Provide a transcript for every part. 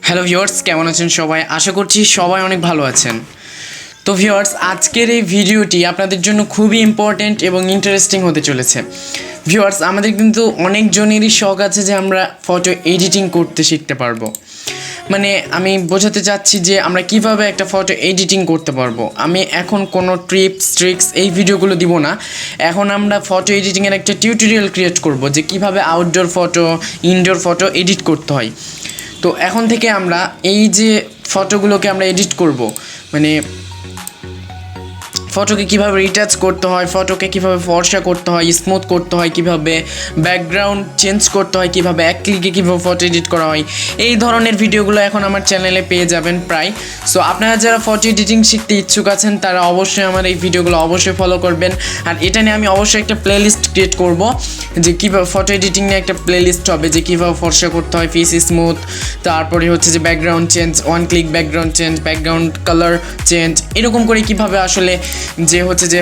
Hello viewers, কেমন আছেন সবাই? আশা করছি সবাই অনেক ভালো আছেন। তো ভিউয়ার্স, আজকের এই ভিডিওটি আপনাদের জন্য খুবই ইম্পর্ট্যান্ট এবং ইন্টারেস্টিং হতে চলেছে। ভিউয়ার্স, আমাদের কিন্তু অনেকজনেরই শখ আছে যে আমরা ফটো এডিটিং করতে শিখতে পারবো। মানে আমি বোঝাতে চাচ্ছি যে আমরা কিভাবে একটা ফটো এডিটিং করতে পারবো। আমি এখন কোনো ট্রিপস ট্রিক্স এই ভিডিওগুলো দিব না। এখন আমরা ফটো এডিটিংয়ের একটা টিউটোরিয়াল ক্রিয়েট করব যে কিভাবে outdoor photo, indoor photo edit করতে হয়। তো এখন থেকে আমরা এই যে ফটোগুলোকে আমরা এডিট করব, মানে ফটোকে কীভাবে রিটাচ করতে হয়, ফটোকে কীভাবে ফর্সা করতে হয়, স্মুথ করতে হয়, কীভাবে ব্যাকগ্রাউন্ড চেঞ্জ করতে হয়, কীভাবে এক ক্লিকে কীভাবে ফটো এডিট করা হয়, এই ধরনের ভিডিওগুলো এখন আমার চ্যানেলে পেয়ে যাবেন প্রায়। সো আপনারা যারা ফটো এডিটিং শিখতে ইচ্ছুক আছেন তারা অবশ্যই আমার এই ভিডিওগুলো অবশ্যই ফলো করবেন। আর এটা নিয়ে আমি অবশ্যই একটা প্লেলিস্ট ক্রিয়েট করব যে কীভাবে ফটো এডিটিং নিয়ে একটা প্লেলিস্ট হবে যে কীভাবে ফর্সা করতে হয়, ফেস স্মুথ, তারপরে হচ্ছে যে background change, one click background change, background colour change, এরকম করে কীভাবে আসলে যে হচ্ছে যে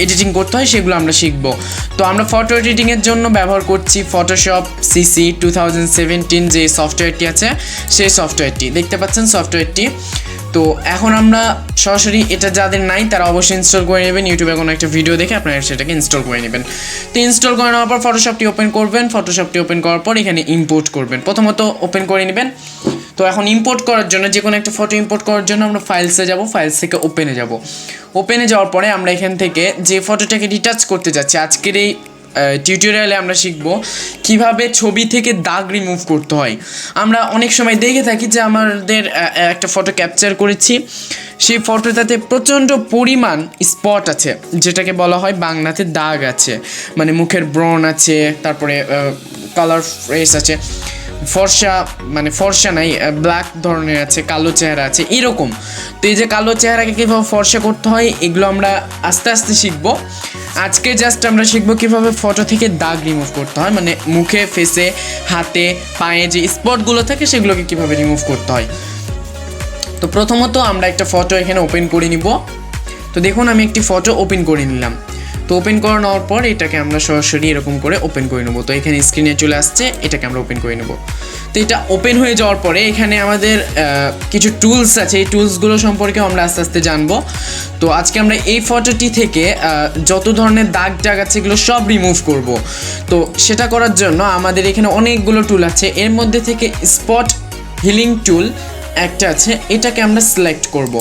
এডিটিং করতে হয় সেগুলো আমরা শিখবো। তো আমরা ফটো এডিটিংয়ের জন্য ব্যবহার করছি ফটোশপ CC 2017 যে সফটওয়্যারটি আছে, সেই সফটওয়্যারটি দেখতে পাচ্ছেন সফটওয়্যারটি। তো এখন আমরা সরাসরি, এটা যাদের নাই তারা অবশ্যই ইনস্টল করে নেবেন, ইউটিউবে কোনো একটা ভিডিও দেখে আপনারা সেটাকে ইনস্টল করে নেবেন। তো ইনস্টল করে নেওয়ার পর ফটোশপটি ওপেন করবেন। ফটোশপটি ওপেন করার পর এখানে ইম্পোর্ট করবেন, প্রথমত ওপেন করে নেবেন। তো এখন ইম্পোর্ট করার জন্য, যে কোনো একটা ফটো ইম্পোর্ট করার জন্য আমরা ফাইলসে যাব, ফাইলস থেকে ওপেনে যাব। ওপেনে যাওয়ার পরে আমরা এখান থেকে যে ফটোটাকে রিটাচ করতে যাচ্ছি, আজকের এই টিউটোরিয়ালে আমরা শিখব কিভাবে ছবি থেকে দাগ রিমুভ করতে হয়। আমরা অনেক সময় দেখে থাকি যে আমাদের একটা ফটো ক্যাপচার করেছি, সেই ফটোটাতে প্রচণ্ড পরিমাণ স্পট আছে, যেটাকে বলা হয় বাংলাতে দাগ আছে, মানে মুখের ব্রণ আছে, তারপরে কালার ফেস আছে, ফর্সা মানে ফর্সা নাই, ব্ল্যাক ধরনের আছে, কালো চেহারা আছে, এরকম। তো এই যে কালো চেহারাকে কীভাবে ফর্সা করতে হয় এগুলো আমরা আস্তে আস্তে শিখবো। আজকে জাস্ট আমরা শিখবো কীভাবে ফটো থেকে দাগ রিমুভ করতে হয়, মানে মুখে, ফেসে, হাতে, পায়ে যে স্পটগুলো থাকে সেগুলোকে কীভাবে রিমুভ করতে হয়। তো প্রথমত আমরা একটা ফটো এখানে ওপেন করে নিব। তো দেখুন আমি একটি ফটো ওপেন করে নিলাম। তো ওপেন করে নেওয়ার পর এটাকে আমরা সরাসরি এরকম করে ওপেন করে নেবো। তো এখানে স্ক্রিনে চলে আসছে, এটাকে আমরা ওপেন করে নেব। তো এটা ওপেন হয়ে যাওয়ার পরে এখানে আমাদের কিছু টুলস আছে, এই টুলসগুলো সম্পর্কে আমরা আস্তে আস্তে জানবো। তো আজকে আমরা এই ফটোটি থেকে যত ধরনের দাগ টাগ আছে এগুলো সব রিমুভ করব। তো সেটা করার জন্য আমাদের এখানে অনেকগুলো টুল আছে, এর মধ্যে থেকে স্পট হিলিং টুল একটা আছে, এটাকে আমরা সিলেক্ট করব।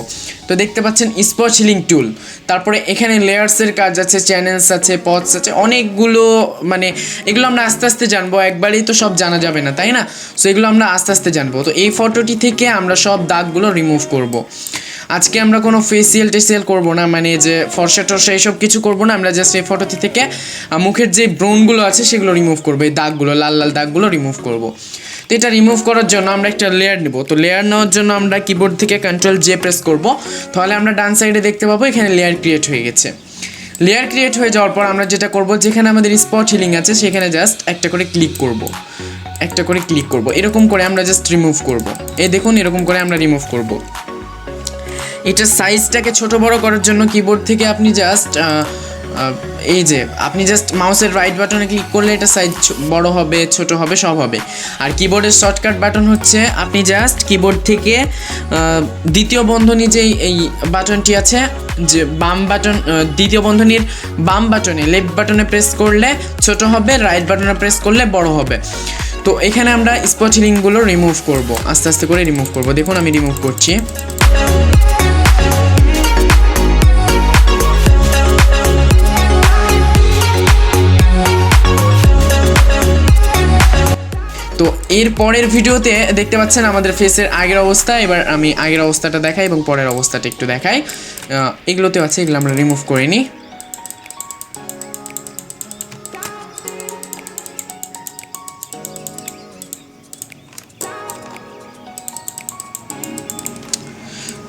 তো দেখতে পাচ্ছেন স্পট হিলিং টুল। তারপরে এখানে লেয়ার্সের কাজ আছে, চ্যানেলস আছে, পথস আছে, অনেকগুলো, মানে এগুলো আমরা আস্তে আস্তে জানবো, একবারেই তো সব জানা যাবে না, তাই না? সো এগুলো আমরা আস্তে আস্তে জানবো। তো এই ফটোটি থেকে আমরা সব দাগগুলো রিমুভ করব। আজকে আমরা কোনো ফেসিয়াল টেসিয়াল করবো না, মানে যে ফর্সা টর্সা এইসব কিছু করবো না, আমরা জাস্ট এই ফটোটি থেকে মুখের যে ব্রণগুলো আছে সেগুলো রিমুভ করবো, এই দাগগুলো, লাল লাল দাগগুলো রিমুভ করবো। তো এটা রিমুভ করার জন্য আমরা একটা লেয়ার নেব। তো লেয়ার নেওয়ার জন্য আমরা কিবোর্ড থেকে Ctrl+J প্রেস করব, তাহলে আমরা ডান সাইডে দেখতে পাবো এখানে লেয়ার ক্রিয়েট হয়ে গেছে। লেয়ার ক্রিয়েট হয়ে যাওয়ার পর আমরা যেটা করব, যেখানে আমাদের স্পট হিলিং আছে সেখানে জাস্ট একটা করে ক্লিক করব, একটা করে ক্লিক করব, এরকম করে আমরা জাস্ট রিমুভ করব। এই দেখুন এরকম করে আমরা রিমুভ করব। এটার সাইজটাকে ছোট বড় করার জন্য কিবোর্ড থেকে আপনি জাস্ট এই যে আপনি জাস্ট মাউসের রাইট বাটনে ক্লিক করলে এটা সাইজ বড় হবে, ছোট হবে, সব হবে। আর কিবোর্ডের শর্টকাট বাটন হচ্ছে আপনি জাস্ট কিবোর্ড থেকে দ্বিতীয় বন্ধনী যেই এই বাটনটি আছে, যে বাম বাটন, দ্বিতীয় বন্ধনীর বাম বাটনে, লেফট বাটনে প্রেস করলে ছোট হবে, রাইট বাটনে প্রেস করলে বড় হবে। তো এখানে আমরা স্পট হিলিংগুলো রিমুভ করব, আস্তে আস্তে করে রিমুভ করব। দেখুন আমি রিমুভ করছি। তো এর পরের ভিডিওতে দেখতে পাচ্ছেন আমাদের ফেসের আগের অবস্থা। এবার আমি আগের অবস্থাটা দেখাই এবং পরের অবস্থাটা একটু দেখাই। এগুলোতেও আছে, এগুলো আমরা রিমুভ করে নিই।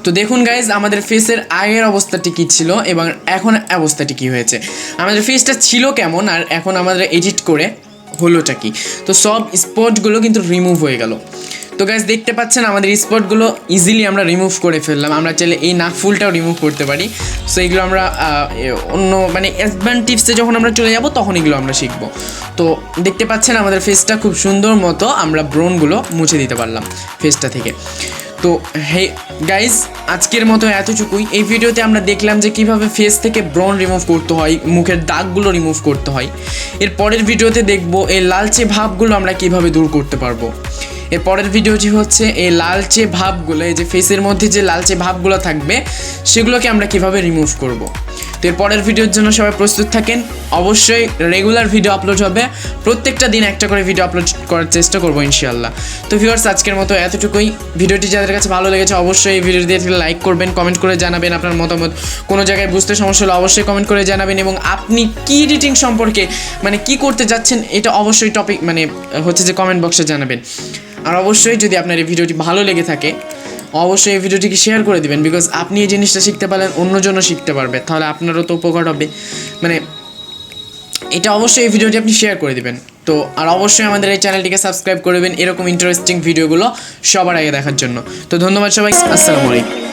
তো দেখুন গাইজ, আমাদের ফেসের আগের অবস্থাটি কী ছিল এবং এখন অবস্থাটি কী হয়েছে, আমাদের ফেসটা ছিল কেমন আর এখন আমাদের এডিট করে হলোটা কি। তো সব স্পটগুলো কিন্তু রিমুভ হয়ে গেল। তো গাইস দেখতে পাচ্ছেন আমাদের স্পটগুলো ইজিলি আমরা রিমুভ করে ফেললাম। আমরা চাইলে এই নাকফুলটাও রিমুভ করতে পারি। সো এগুলো আমরা অন্য মানে অ্যাডভান্স টিপসে যখন আমরা চলে যাব তখন এগুলো আমরা শিখব। তো দেখতে পাচ্ছেন আমাদের ফেসটা খুব সুন্দর মতো আমরা ব্রনগুলো মুছে দিতে পারলাম ফেসটা থেকে। তো হে গাইজ আজকের মতো এতটুকুই। এই ভিডিওতে আমরা দেখলাম যে কীভাবে ফেস থেকে ব্রন রিমুভ করতে হয়, মুখের দাগগুলো রিমুভ করতে হয়। এর পরের ভিডিওতে দেখব এই লালচে ভাবগুলো আমরা কিভাবে দূর করতে পারবো। এর পরের ভিডিওটি হচ্ছে এই লালচে ভাবগুলো, এই যে ফেসের মধ্যে যে লালচে ভাবগুলো থাকবে সেগুলোকে আমরা কিভাবে রিমুভ করব। তো এর পরের ভিডিওর জন্য সবাই প্রস্তুত থাকেন। অবশ্যই রেগুলার ভিডিও আপলোড হবে, প্রত্যেকটা দিন একটা করে ভিডিও আপলোড করার চেষ্টা করবো ইনশাআল্লাহ। তো ভিউয়ার্স আজকের মতো এতটুকুই। ভিডিওটি যাদের কাছে ভালো লেগেছে অবশ্যই এই ভিডিওটি লাইক করবেন, কমেন্ট করে জানাবেন আপনার মতামত। কোনো জায়গায় বুঝতে সমস্যা হলে অবশ্যই কমেন্ট করে জানাবেন, এবং আপনি কি এডিটিং সম্পর্কে মানে কি করতে যাচ্ছেন এটা অবশ্যই টপিক মানে হচ্ছে যে কমেন্ট বক্সে জানাবেন। আর অবশ্যই যদি আপনার এই ভিডিওটি ভালো লেগে থাকে অবশ্যই এই ভিডিওটিকে শেয়ার করে দিবেন, বিকজ আপনি এই জিনিসটা শিখতে পারলেন অন্যজনও শিখতে পারবে, তাহলে আপনারও তো উপকার হবে। মানে এটা অবশ্যই এই ভিডিওটি আপনি শেয়ার করে দিবেন। তো আর অবশ্যই আমাদের এই চ্যানেলটিকে সাবস্ক্রাইব করবেন এরকম ইন্টারেস্টিং ভিডিওগুলো সবার আগে দেখার জন্য। তো ধন্যবাদ সবাই, আসসালামু আলাইকুম।